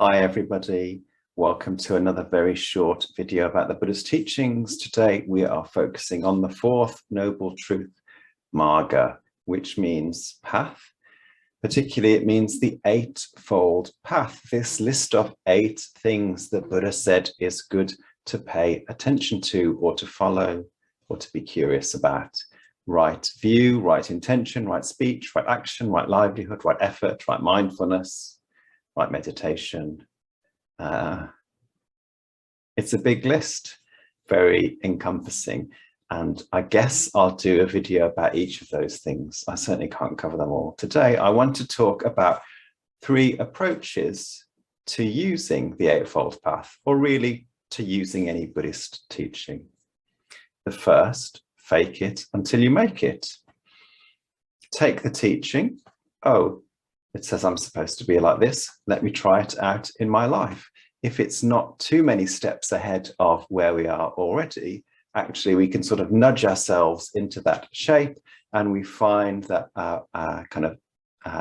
Hi everybody, welcome to another very short video about the Buddhist teachings. Today we are focusing on the fourth noble truth, Marga, which means path. Particularly it means the eightfold path, this list of 8 things that Buddha said is good to pay attention to or to follow or to be curious about. Right view, right intention, right speech, right action, right livelihood, right effort, right mindfulness, right meditation. It's a big list, very encompassing, and I guess I'll do a video about each of those things. I certainly can't cover them all. Today I want to talk about 3 approaches to using the Eightfold Path, or really to using any Buddhist teaching. The first, fake it until you make it. Take the teaching, oh, it says I'm supposed to be like this. Let me try it out in my life. If it's not too many steps ahead of where we are already, actually we can sort of nudge ourselves into that shape, and we find that our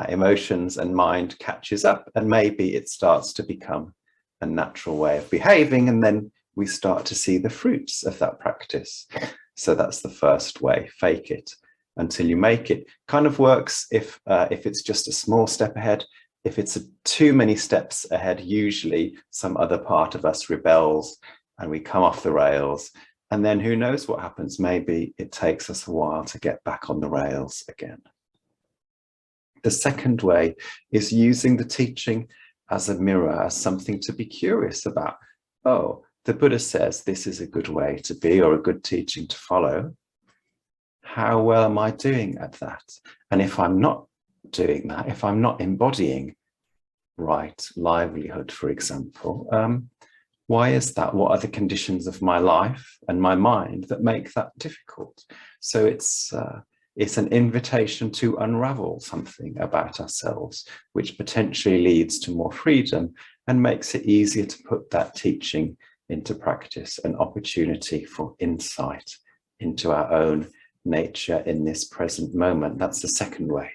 emotions and mind catches up, and maybe it starts to become a natural way of behaving, and then we start to see the fruits of that practice. So that's the first way, fake it until you make it. Kind of works if it's just a small step ahead. If it's too many steps ahead, usually some other part of us rebels and we come off the rails, and then who knows what happens. Maybe it takes us a while to get back on the rails again. The second way is using the teaching as a mirror, as something to be curious about. Oh, the Buddha says this is a good way to be, or a good teaching to follow. How well am I doing at that? And if I'm not doing that, if I'm not embodying right livelihood, for example, why is that? What are the conditions of my life and my mind that make that difficult? So it's an invitation to unravel something about ourselves, which potentially leads to more freedom and makes it easier to put that teaching into practice, an opportunity for insight into our own nature in this present moment. That's the second way,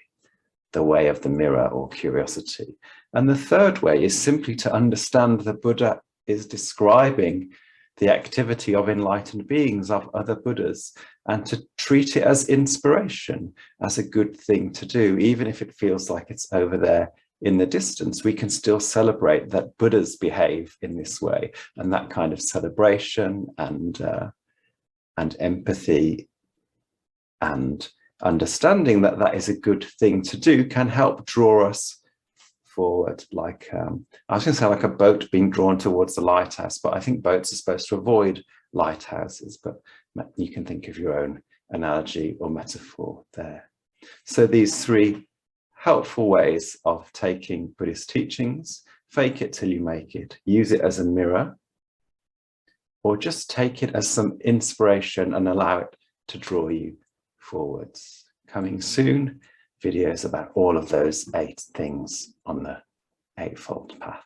the way of the mirror or curiosity. And the third way is simply to understand the Buddha is describing the activity of enlightened beings, of other Buddhas, and to treat it as inspiration, as a good thing to do. Even if it feels like it's over there in the distance, we can still celebrate that Buddhas behave in this way. And that kind of celebration and empathy and understanding that that is a good thing to do can help draw us forward. Like I was going to say, like a boat being drawn towards the lighthouse, but I think boats are supposed to avoid lighthouses, but you can think of your own analogy or metaphor there. So these 3 helpful ways of taking Buddhist teachings: fake it till you make it, use it as a mirror, or just take it as some inspiration and allow it to draw you forwards. Coming soon, videos about all of those 8 things on the Eightfold Path.